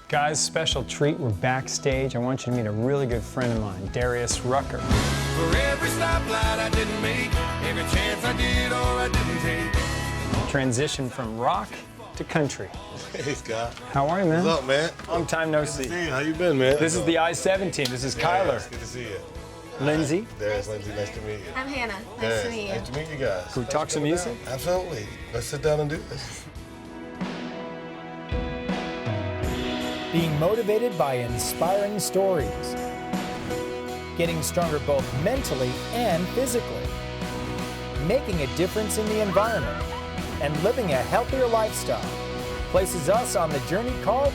Guys, special treat, we're backstage. I want you to meet a really good friend of mine, Darius Rucker. For every stoplight I didn't make, every chance I did or I didn't take. Transition from rock to country. Hey, Scott. How are you, man? What's up, man? Long time no see. Hey, how you been, man? This is the I-17. This is Kyler. It's good to see you. Lindsay. Darius, Lindsay, nice to meet you. I'm Hannah. Nice Darius, to meet you. Nice to meet you guys. Can we talk some music? Absolutely. Let's sit down and do this. Being motivated by inspiring stories. Getting stronger both mentally and physically. Making a difference in the environment. And living a healthier lifestyle places us on the journey called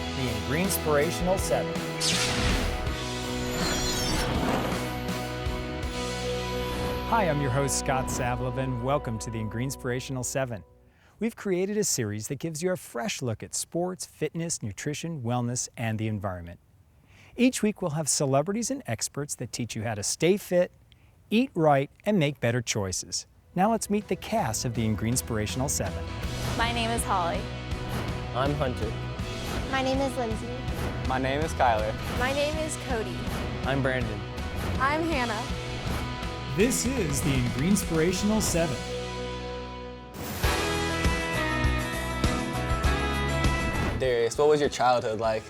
the Inspirational 7. Hi, I'm your host, Scott Savlov, and welcome to the Inspirational 7. We've created a series that gives you a fresh look at sports, fitness, nutrition, wellness, and the environment. Each week we'll have celebrities and experts that teach you how to stay fit, eat right, and make better choices. Now let's meet the cast of the Inspirational 7. My name is Holly. I'm Hunter. My name is Lindsay. My name is Kyler. My name is Cody. I'm Brandon. I'm Hannah. This is the Inspirational 7. Darius, what was your childhood like?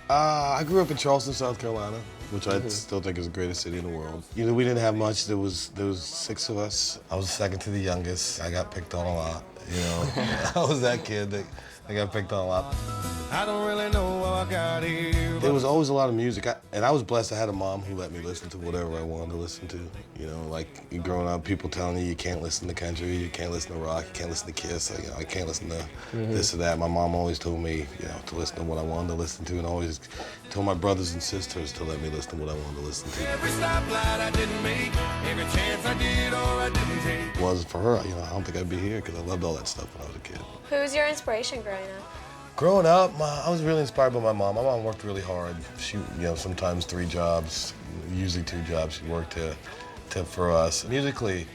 I grew up in Charleston, South Carolina, which I still think is the greatest city in the world. You know, we didn't have much. There was 6 of us. I was second to the youngest. I got picked on a lot. You know, I was that kid that got picked on a lot. I don't really know how I got here. There was always a lot of music, and I was blessed. I had a mom who let me listen to whatever I wanted to listen to. You know, like growing up, people telling you can't listen to country, you can't listen to rock, you can't listen to Kiss. You know, I can't listen to this or that. My mom always told me, you know, to listen to what I wanted to listen to, and always told my brothers and sisters to let me listen to what I wanted to listen to. Every stoplight I didn't make, every chance I did or I didn't take. It was for her, you know, I don't think I'd be here because I loved all that stuff when I was a kid. Who was your inspiration growing up? Growing up, I was really inspired by my mom. My mom worked really hard. She, you know, sometimes 3 jobs, usually 2 jobs. She worked for us. Musically,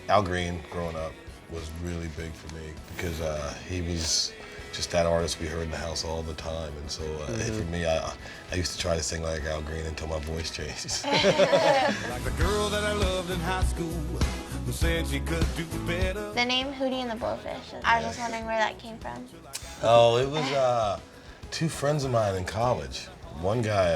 Al Green, growing up, was really big for me because he was just that artist we heard in the house all the time. And so for me, I used to try to sing like Al Green until my voice changed. Like the girl that I loved in high school who said she could do better. The name Hootie the Blowfish. I was just wondering where that came from. Oh, it was 2 friends of mine in college. One guy,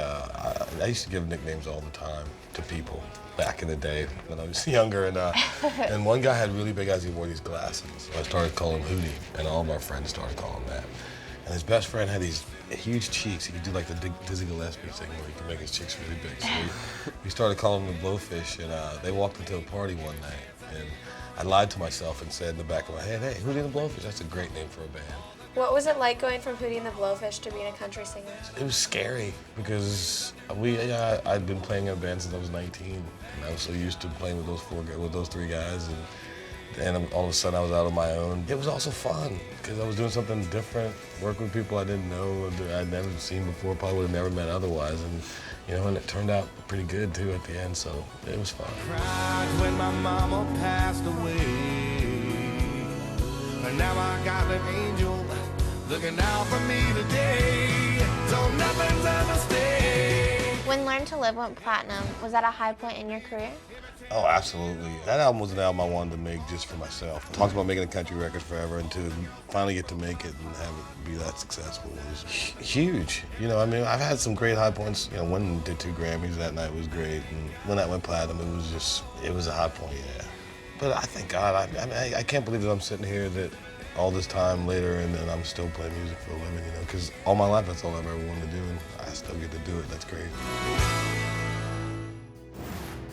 I used to give nicknames all the time to people back in the day when I was younger, and one guy had really big eyes. He wore these glasses. So I started calling him Hootie, and all of our friends started calling him that. And his best friend had these huge cheeks. He could do like the Dizzy Gillespie thing where he could make his cheeks really big. So we started calling him the Blowfish, and they walked into a party one night, and I lied to myself and said in the back of my head, hey, Hootie the Blowfish, that's a great name for a band. What was it like going from Hootie and the Blowfish to being a country singer? It was scary because I'd been playing in a band since I was 19, and I was so used to playing with those 3 guys, and all of a sudden I was out on my own. It was also fun because I was doing something different, working with people I didn't know, I'd never seen before, probably would have never met otherwise, and you know, and it turned out pretty good too at the end, so it was fun. Cried when my mama passed away. And now I got an angel looking out for me today. So nothing's a mistake. When Learn to Live went platinum, was that a high point in your career? Oh, absolutely. That album was an album I wanted to make just for myself. I talked about making a country record forever, and to finally get to make it and have it be that successful was huge. You know, I mean, I've had some great high points. You know, when we did 2 Grammys that night was great, and when that went platinum, it was a high point, yeah. But I thank God, I can't believe that I'm sitting here that all this time later and I'm still playing music for a living, you know, because all my life that's all I've ever wanted to do, and I still get to do it. That's great.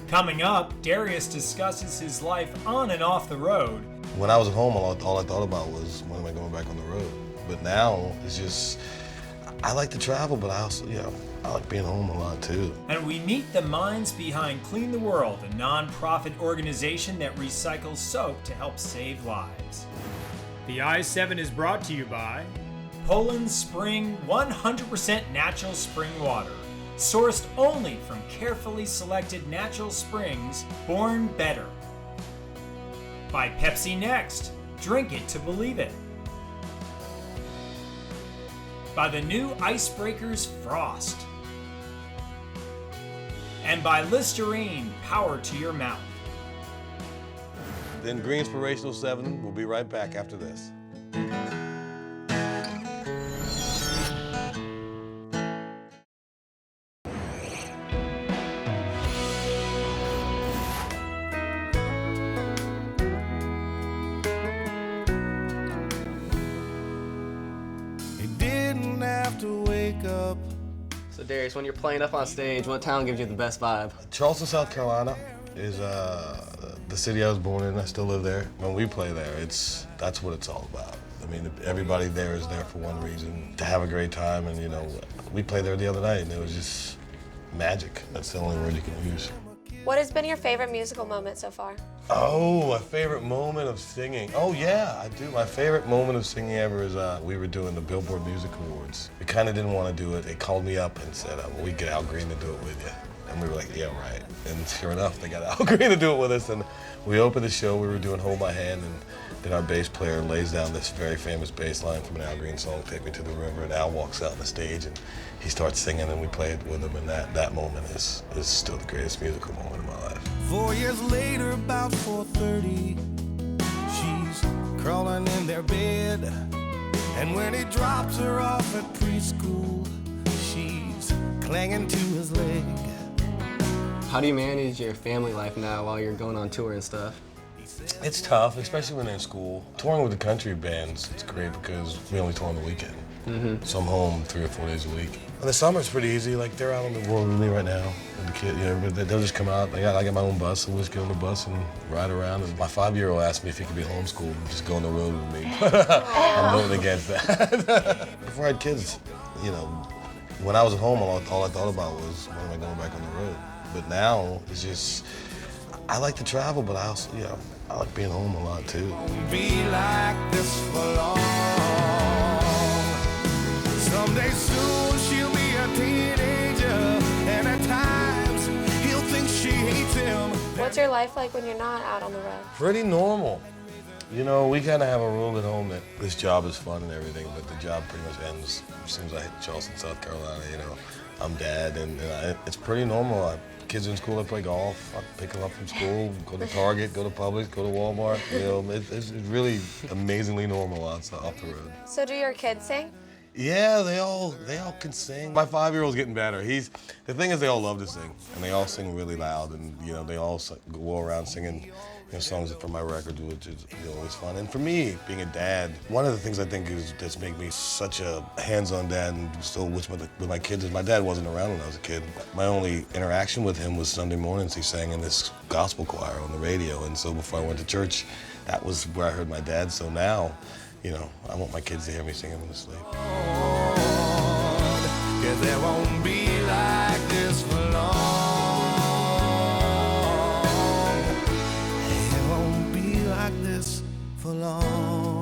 Coming up, Darius discusses his life on and off the road. When I was at home, all I thought about was, when am I going back on the road? But now, it's just, I like to travel, but I also, you know, I like being home a lot too. And we meet the minds behind Clean the World, a non-profit organization that recycles soap to help save lives. The I-7 is brought to you by Poland Spring 100% natural spring water. Sourced only from carefully selected natural springs, born better. By Pepsi Next. Drink it to believe it. by the new Icebreakers Frost, and by Listerine Power to Your Mouth. Then Green Inspirational 7. We'll be right back after this. He didn't have to wake up. So Darius, when you're playing up on stage, what town gives you the best vibe? Charleston, South Carolina is the city I was born in. I still live there. When we play there, that's what it's all about. I mean, everybody there is there for one reason, to have a great time. And, you know, we played there the other night, and it was just magic. That's the only word you can use. What has been your favorite musical moment so far? Oh, my favorite moment of singing. Oh, yeah, I do. My favorite moment of singing ever is we were doing the Billboard Music Awards. We kind of didn't want to do it. They called me up and said, well, we get Al Green to do it with you. And we were like, yeah, right. And sure enough, they got Al Green to do it with us. And we opened the show. We were doing Hold My Hand. And then our bass player lays down this very famous bass line from an Al Green song, Take Me to the River. And Al walks out on the stage and he starts singing, and we play it with him. And that moment is still the greatest musical moment of my life. 4 years later, about 4:30, she's crawling in their bed. And when he drops her off at preschool, she's clinging to his leg. How do you manage your family life now while you're going on tour and stuff? It's tough, especially when they're in school. Touring with the country bands, it's great because we only tour on the weekend. So I'm home 3 or 4 days a week. In the summer, it's pretty easy. Like, they're out on the road with me right now with the kid. You know, they'll just come out. I got my own bus, so we'll just get on the bus and ride around. And my 5-year-old asked me if he could be homeschooled and just go on the road with me. I'm voting against that. Before I had kids, you know, when I was at home, all I thought about was, when am I going back on the road? But now, it's just, I like to travel, but I also, you know, I like being home a lot, too. Be like this for long. Someday soon she'll be a teenager, and at times he'll think she hates him. What's your life like when you're not out on the road? Pretty normal. You know, we kind of have a rule at home that this job is fun and everything, but the job pretty much ends as soon as I hit Charleston, South Carolina. You know, I'm dad, and it's pretty normal. Kids in school, I play golf. I pick them up from school, go to Target, go to Publix, go to Walmart. You know, it's really amazingly normal off the road. So do your kids sing? Yeah, they all can sing. My 5-year-old's getting better. The thing is, they all love to sing, and they all sing really loud, and you know, they all go around singing, you know, songs from my records, which is, you know, always fun. And for me, being a dad, one of the things I think that's made me such a hands-on dad, and still with my kids, is my dad wasn't around when I was a kid. My only interaction with him was Sunday mornings. He sang in this gospel choir on the radio, and so before I went to church, that was where I heard my dad. So now, you know, I want my kids to hear me singing in the sleep. Yeah, there won't be like this for long. It won't be like this for long.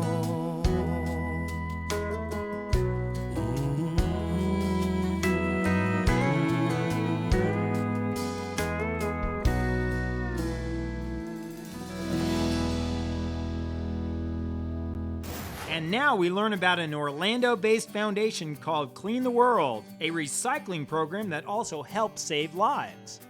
And now we learn about an Orlando-based foundation called Clean the World, a recycling program that also helps save lives.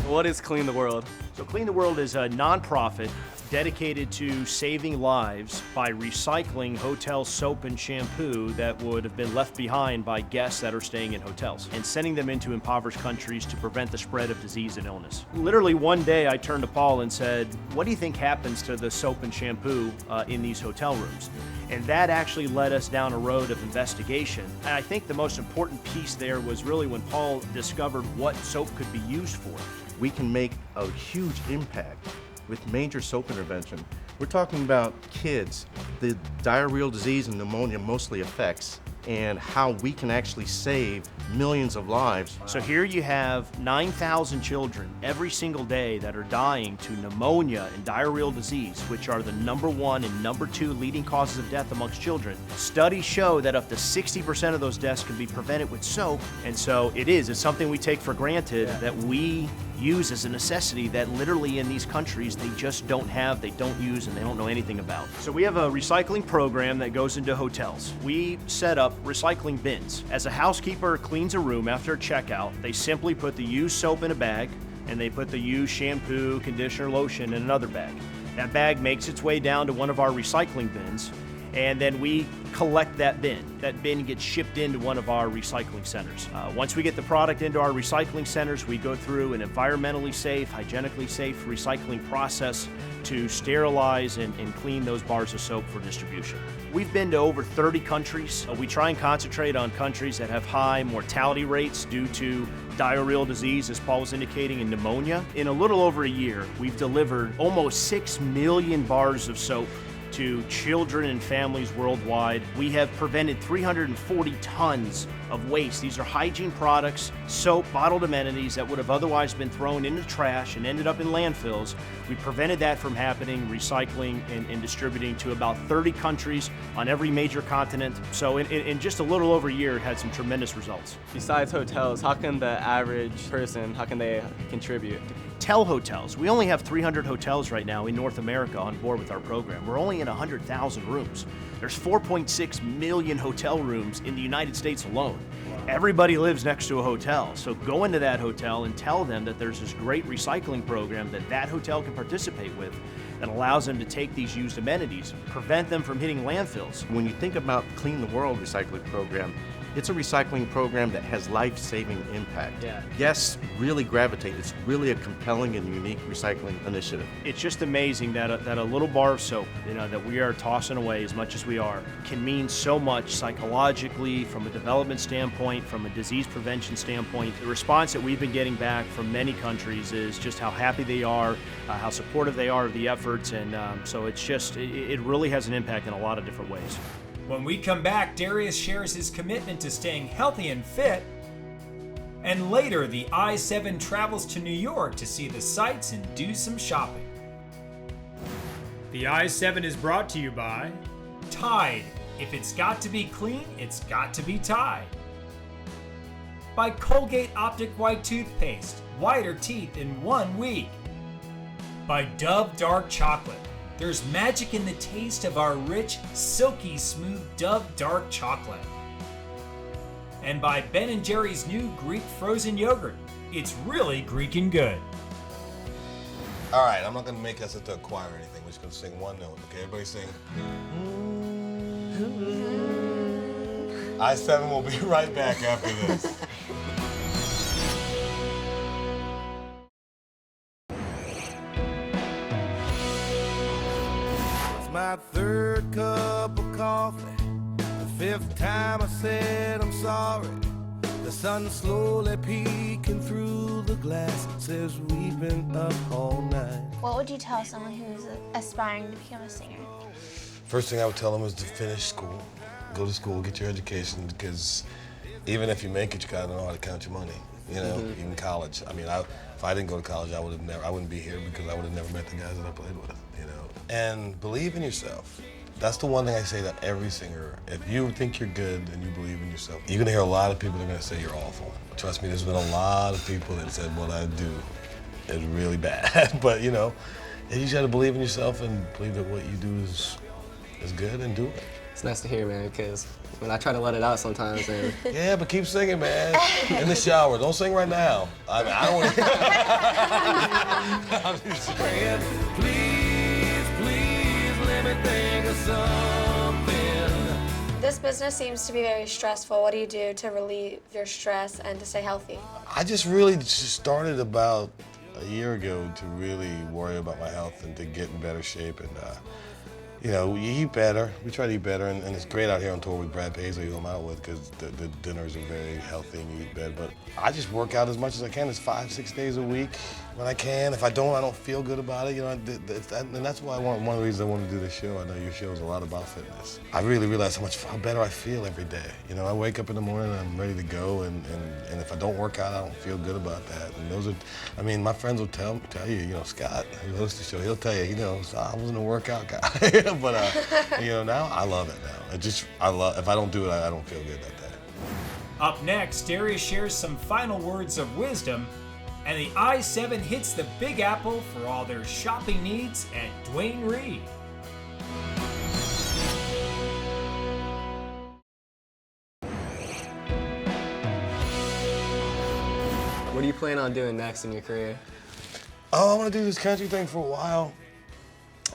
What is Clean the World? So Clean the World is a nonprofit dedicated to saving lives by recycling hotel soap and shampoo that would have been left behind by guests that are staying in hotels and sending them into impoverished countries to prevent the spread of disease and illness. Literally one day I turned to Paul and said, what do you think happens to the soap and shampoo in these hotel rooms? And that actually led us down a road of investigation. And I think the most important piece there was really when Paul discovered what soap could be used for. We can make a huge impact with major soap intervention. We're talking about kids, the diarrheal disease and pneumonia mostly affects, and how we can actually save millions of lives. So here you have 9,000 children every single day that are dying to pneumonia and diarrheal disease, which are the #1 and #2 leading causes of death amongst children. Studies show that up to 60% of those deaths can be prevented with soap, and so it's something we take for granted that we use as a necessity that literally in these countries they just don't have, they don't use, and they don't know anything about. So we have a recycling program that goes into hotels. We set up recycling bins. As a housekeeper cleans a room after a checkout, they simply put the used soap in a bag, and they put the used shampoo, conditioner, lotion in another bag. That bag makes its way down to one of our recycling bins, and then we collect that bin. That bin gets shipped into one of our recycling centers. Once we get the product into our recycling centers, we go through an environmentally safe, hygienically safe recycling process to sterilize and clean those bars of soap for distribution. We've been to over 30 countries. We try and concentrate on countries that have high mortality rates due to diarrheal disease, as Paul was indicating, and pneumonia. In a little over a year, we've delivered almost 6 million bars of soap to children and families worldwide. We have prevented 340 tons of waste. These are hygiene products, soap, bottled amenities that would have otherwise been thrown into trash and ended up in landfills. We prevented that from happening, recycling and distributing to about 30 countries on every major continent. So in just a little over a year, it had some tremendous results. Besides hotels, how can the average person, how can they contribute? Hotel hotels. We only have 300 hotels right now in North America on board with our program. We're only in 100,000 rooms. There's 4.6 million hotel rooms in the United States alone. Everybody lives next to a hotel, so go into that hotel and tell them that there's this great recycling program that that hotel can participate with that allows them to take these used amenities, prevent them from hitting landfills. When you think about Clean the World recycling program, it's a recycling program that has life-saving impact. Yeah. Guests really gravitate. It's really a compelling and unique recycling initiative. It's just amazing that a little bar of soap, that we are tossing away as much as we are, can mean so much psychologically, from a development standpoint, from a disease prevention standpoint. The response that we've been getting back from many countries is just how happy they are, how supportive they are of the efforts, and so it really has an impact in a lot of different ways. When we come back, Darius shares his commitment to staying healthy and fit. And later, the I-7 travels to New York to see the sights and do some shopping. The I-7 is brought to you by Tide. If it's got to be clean, it's got to be Tide. By Colgate Optic White Toothpaste. Whiter teeth in 1 week. By Dove Dark Chocolate. There's magic in the taste of our rich, silky smooth Dove Dark Chocolate. And by Ben & Jerry's new Greek frozen yogurt. It's really Greek and good. All right, I'm not gonna make us have to acquire anything. We're just gonna sing one note, okay? Everybody sing. I-7 will be right back after this. My third cup of coffee, the 5th time I said I'm sorry. The sun slowly peeking through the glass says we've been up all night. What would you tell someone who's aspiring to become a singer? First thing I would tell them is to finish school. Go to school, get your education, because even if you make it, you gotta know how to count your money. Even college. I mean, if I didn't go to college, I wouldn't be here because I would have never met the guys that I played with. And believe in yourself. That's the one thing I say to every singer. If you think you're good and you believe in yourself, you're gonna hear a lot of people that are gonna say you're awful. Trust me, there's been a lot of people that said what I do is really bad. But you just gotta believe in yourself and believe that what you do is good and do it. It's nice to hear, man, because when I try to let it out sometimes, and yeah, but keep singing, man. In the shower. Don't sing right now. I mean, I don't want to. I'm just saying. Please, let me think of something. This business seems to be very stressful. What do you do to relieve your stress and to stay healthy? I just really just started about a year ago to really worry about my health and to get in better shape. And you eat better. We try to eat better, and it's great out here on tour with Brad Paisley, who I'm out with, because the dinners are very healthy and you eat better. But I just work out as much as I can. It's 5-6 days a week when I can. If I don't feel good about it. And that's why one of the reasons I want to do this show. I know your show is a lot about fitness. I really realize how better I feel every day. I wake up in the morning and I'm ready to go, and if I don't work out, I don't feel good about that. And my friends will tell you, Scott, who hosts the show, he'll tell you, I wasn't a workout guy. But now I love it now. If I don't do it, I don't feel good that day. Up next, Darius shares some final words of wisdom And the I-7 hits the Big Apple for all their shopping needs at Duane Reade. What do you plan on doing next in your career? Oh, I'm gonna do this country thing for a while.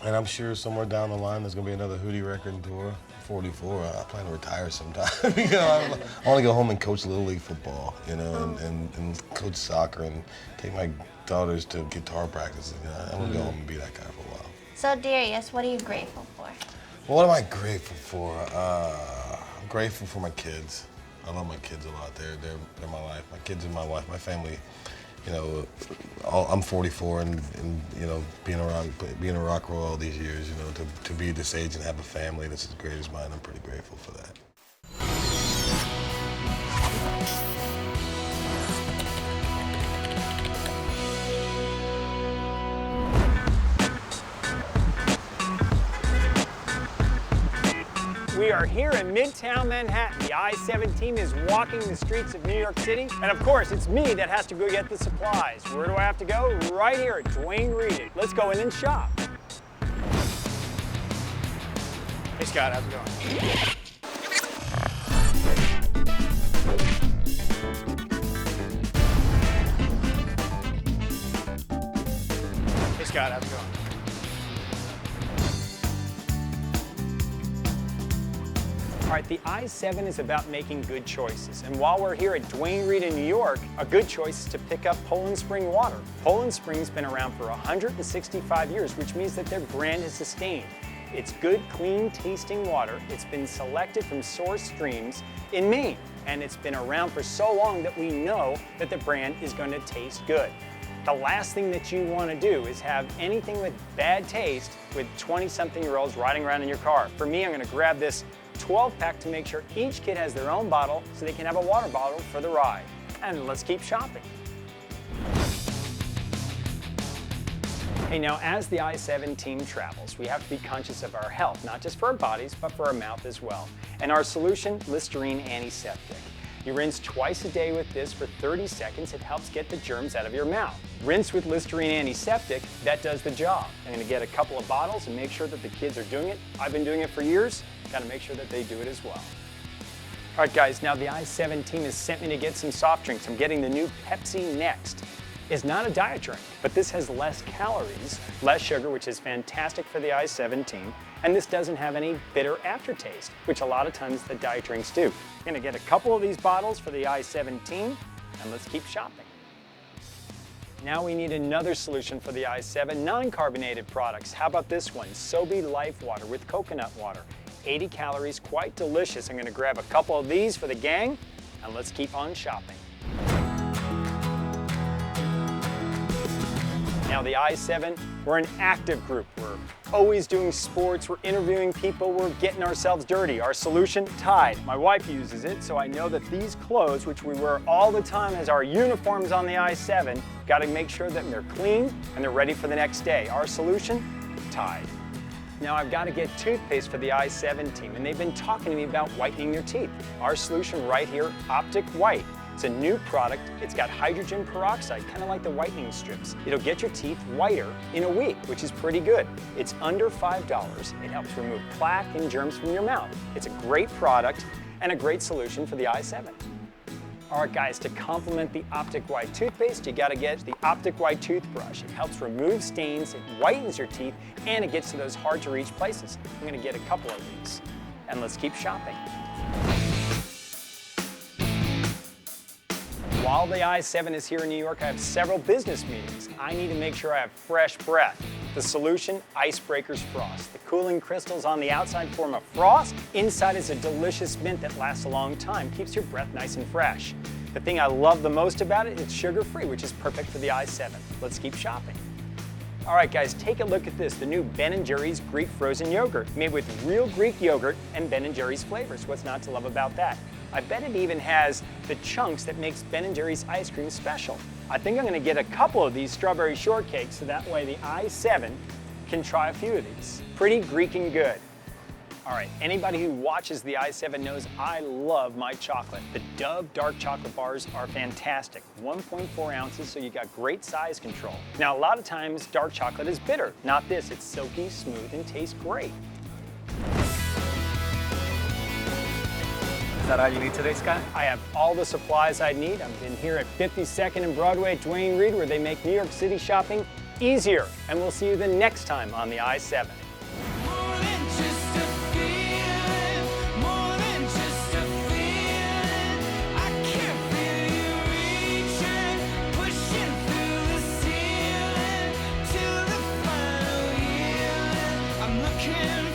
And I'm sure somewhere down the line there's gonna be another Hootie record tour. 44, I plan to retire sometime. You know, I want to go home and coach Little League football, you know, and coach soccer and take my daughters to guitar practice. You know, I want to go home and be that guy for a while. So Darius, what are you grateful for? Well, what am I grateful for? I'm grateful for my kids. I love my kids a lot. They're my life. My kids and my wife, my family. You know, I'm 44, and you know, being a rock roll all these years, you know, to be this age and have a family that's as great as mine, I'm pretty grateful for that. We are here in Midtown Manhattan. The I-7 team is walking the streets of New York City. And of course, it's me that has to go get the supplies. Where do I have to go? Right here at Duane Reade. Let's go in and shop. Hey Scott, how's it going? Hey Scott, how's it going? All right, the I-7 is about making good choices. And while we're here at Duane Reade in New York, a good choice is to pick up Poland Spring water. Poland Spring's been around for 165 years, which means that their brand is sustained. It's good, clean tasting water. It's been selected from source streams in Maine. And it's been around for so long that we know that the brand is going to taste good. The last thing that you want to do is have anything with bad taste with 20-something-year-olds riding around in your car. For me, I'm going to grab this 12-pack to make sure each kid has their own bottle so they can have a water bottle for the ride. And let's keep shopping. Hey, now as the I-7 team travels, we have to be conscious of our health, not just for our bodies, but for our mouth as well. And our solution, Listerine Antiseptic. You rinse twice a day with this for 30 seconds. It helps get the germs out of your mouth. Rinse with Listerine Antiseptic, that does the job. I'm gonna get a couple of bottles and make sure that the kids are doing it. I've been doing it for years. Gotta make sure that they do it as well. All right, guys, now the I-7 team has sent me to get some soft drinks. I'm getting the new Pepsi Next. It's not a diet drink, but this has less calories, less sugar, which is fantastic for the I-7 team. And this doesn't have any bitter aftertaste, which a lot of times the diet drinks do. I'm gonna get a couple of these bottles for the I-7 team, and let's keep shopping. Now we need another solution for the I-7, non-carbonated products. How about this one, Sobe Life Water with coconut water. 80 calories, quite delicious. I'm gonna grab a couple of these for the gang, and let's keep on shopping. Now the I-7, we're an active group. We're always doing sports, we're interviewing people, we're getting ourselves dirty. Our solution, Tide. My wife uses it, so I know that these clothes, which we wear all the time as our uniforms on the I-7, gotta make sure that they're clean and they're ready for the next day. Our solution, Tide. Now I've got to get toothpaste for the I-7 team, and they've been talking to me about whitening their teeth. Our solution right here, Optic White. It's a new product. It's got hydrogen peroxide, kind of like the whitening strips. It'll get your teeth whiter in a week, which is pretty good. It's under $5. It helps remove plaque and germs from your mouth. It's a great product and a great solution for the I-7. All right, guys, to complement the Optic White toothpaste, you gotta get the Optic White toothbrush. It helps remove stains, it whitens your teeth, and it gets to those hard-to-reach places. I'm gonna get a couple of these, and let's keep shopping. While the I-7 is here in New York, I have several business meetings. I need to make sure I have fresh breath. The solution, Icebreakers Frost. The cooling crystals on the outside form a frost. Inside is a delicious mint that lasts a long time, keeps your breath nice and fresh. The thing I love the most about it, it's sugar-free, which is perfect for the I-7. Let's keep shopping. All right, guys, take a look at this, the new Ben & Jerry's Greek frozen yogurt, made with real Greek yogurt and Ben & Jerry's flavors. What's not to love about that? I bet it even has the chunks that makes Ben & Jerry's ice cream special. I think I'm gonna get a couple of these strawberry shortcakes so that way the I-7 can try a few of these. Pretty Greek and good. All right, anybody who watches the i7 knows I love my chocolate. The Dove dark chocolate bars are fantastic. 1.4 ounces, so you got great size control. Now, a lot of times dark chocolate is bitter. Not this, it's silky, smooth, and tastes great. Is that all you need today, Scott? I have all the supplies I need. I've been here at 52nd and Broadway at Duane Reade, where they make New York City shopping easier. And we'll see you the next time on the i7. Looking